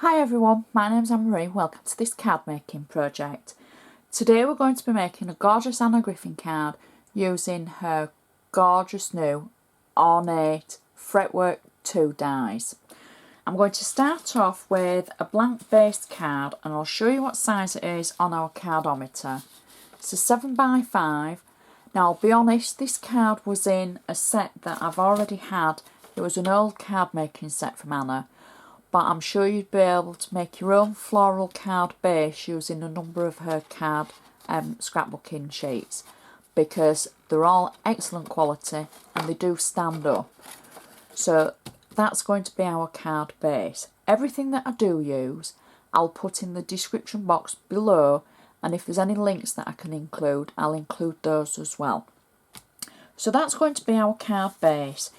Hi everyone, my name's Anne-Marie. Welcome to this card making project. Today we're going to be making a gorgeous Anna Griffin card using her gorgeous new Ornate Fretwork 2 dies. I'm going to start off with a blank base card and I'll show you what size it is on our cardometer. It's a 7x5. Now I'll be honest, this card was in a set that I've already had. It was an old card making set from Anna. But I'm sure you'd be able to make your own floral card base using a number of her card scrapbooking sheets, because they're all excellent quality and they do stand up. So that's going to be our card base. Everything that I do use I'll put in the description box below, and if there's any links that I can include, I'll include those as well. So that's going to be our card base.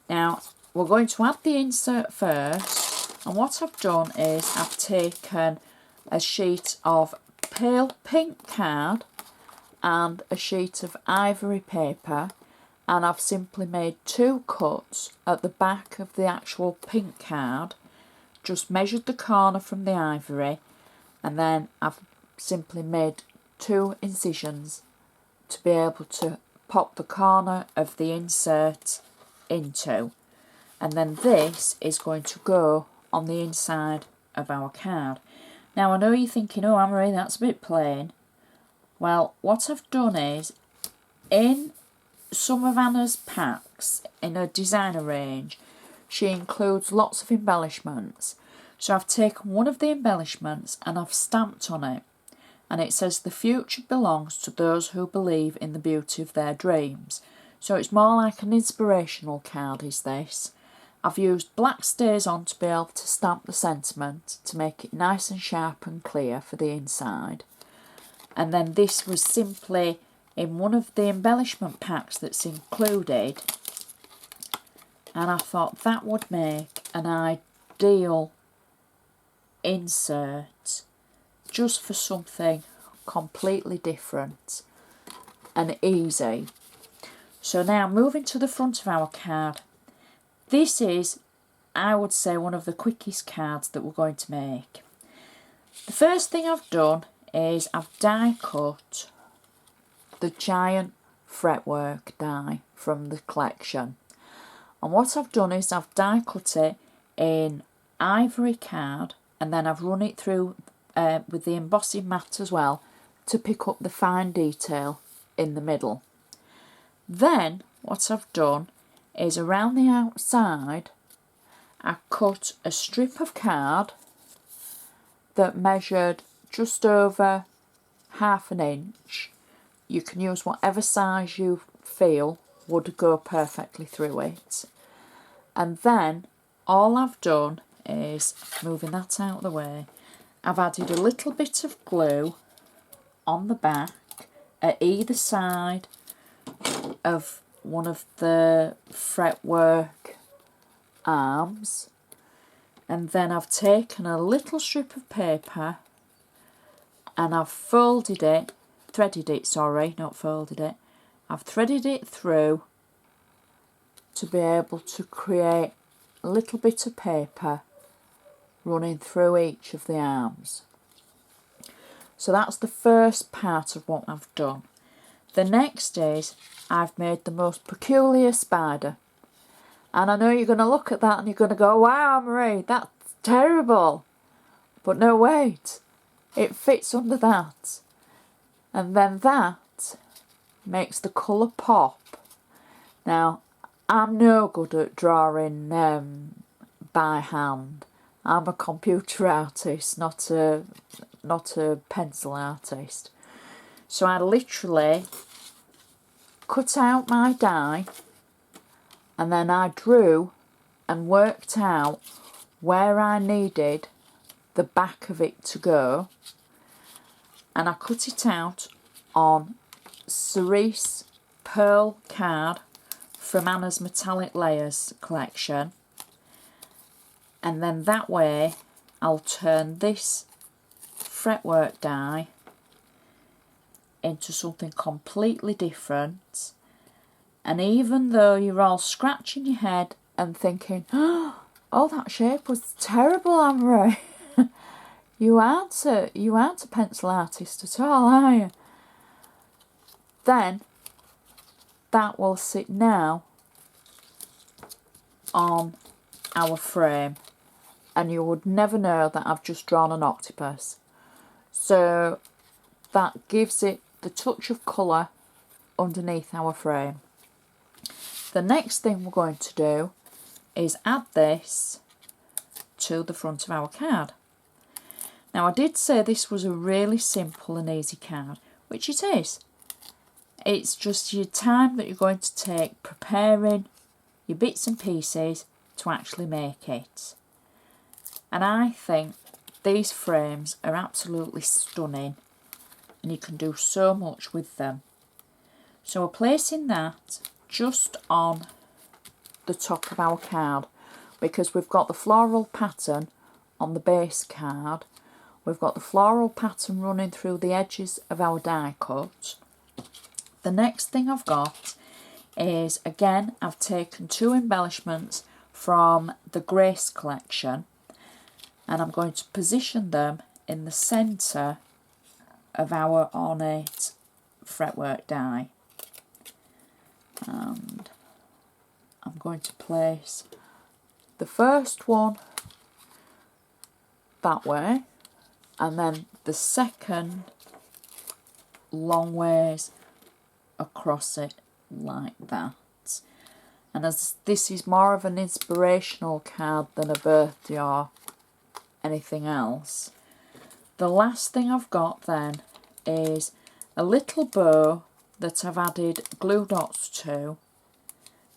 Now we're going to add the insert first. And what I've done is I've taken a sheet of pale pink card and a sheet of ivory paper, and I've simply made two cuts at the back of the actual pink card, just measured the corner from the ivory, and then I've simply made two incisions to be able to pop the corner of the insert into. And then this is going to go on the inside of our card. Now I know you're thinking, oh Anne-Marie, that's a bit plain. Well, what I've done is, in some of Anna's packs, in her designer range, she includes lots of embellishments. So I've taken one of the embellishments and I've stamped on it. And it says, the future belongs to those who believe in the beauty of their dreams. So it's more like an inspirational card, is this. I've used black StazOn to be able to stamp the sentiment to make it nice and sharp and clear for the inside. And then this was simply in one of the embellishment packs that's included, and I thought that would make an ideal insert just for something completely different and easy. So now moving to the front of our card. This is, I would say, one of the quickest cards that we're going to make. The first thing I've done is I've die cut the giant fretwork die from the collection. And what I've done is I've die cut it in ivory card, and then I've run it through with the embossing mat as well to pick up the fine detail in the middle. Then what I've done is around the outside I cut a strip of card that measured just over ½ inch. You can use whatever size you feel would go perfectly through it. And then all I've done is, moving that out of the way, I've added a little bit of glue on the back at either side of one of the fretwork arms, and then I've taken a little strip of paper and I've threaded it, I've threaded it through to be able to create a little bit of paper running through each of the arms. So that's the first part of what I've done. The next is I've made the most peculiar spider. And I know you're going to look at that and you're going to go, wow, Marie, that's terrible. But no, wait. It fits under that. And then that makes the colour pop. Now, I'm no good at drawing by hand. I'm a computer artist, not a pencil artist. So I literally cut out my die, and then I drew and worked out where I needed the back of it to go, and I cut it out on cerise pearl card from Anna's Metallic Layers collection, and then that way I'll turn this fretwork die into something completely different. And even though you're all scratching your head and thinking, oh, that shape was terrible, Anne-Marie, You aren't a pencil artist at all, are you? Then that will sit now on our frame, and you would never know that I've just drawn an octopus. So that gives it the touch of colour underneath our frame. The next thing we're going to do is add this to the front of our card. Now, I did say this was a really simple and easy card, which it is. It's just your time that you're going to take preparing your bits and pieces to actually make it. And I think these frames are absolutely stunning, and you can do so much with them. So we're placing that just on the top of our card, because we've got the floral pattern on the base card. We've got the floral pattern running through the edges of our die cut. The next thing I've got is, again, I've taken two embellishments from the Grace collection, and I'm going to position them in the centre of our Ornate Fretwork die. And I'm going to place the first one that way, and then the second long ways across it like that. And as this is more of an inspirational card than a birthday or anything else, the last thing I've got then is a little bow that I've added glue dots to,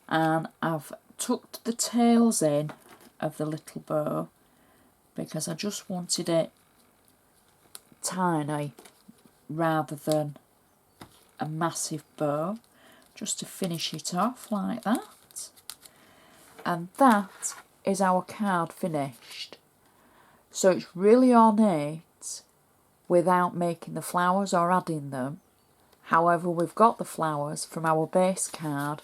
and I've tucked the tails in of the little bow because I just wanted it tiny rather than a massive bow, just to finish it off like that. And that is our card finished. So it's really ornate without making the flowers or adding them. However, we've got the flowers from our base card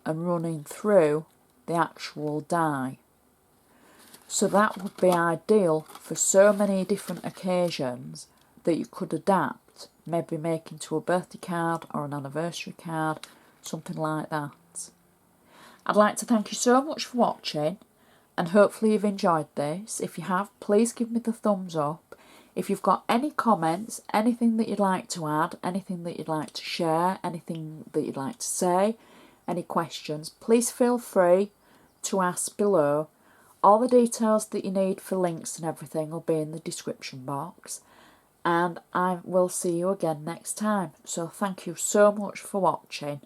and running through the actual die. So that would be ideal for so many different occasions that you could adapt, maybe make into a birthday card or an anniversary card, something like that. I'd like to thank you so much for watching, and hopefully you've enjoyed this. If you have, please give me the thumbs up. If you've got any comments, anything that you'd like to add, anything that you'd like to share, anything that you'd like to say, any questions, please feel free to ask below. All the details that you need for links and everything will be in the description box. And I will see you again next time. So thank you so much for watching.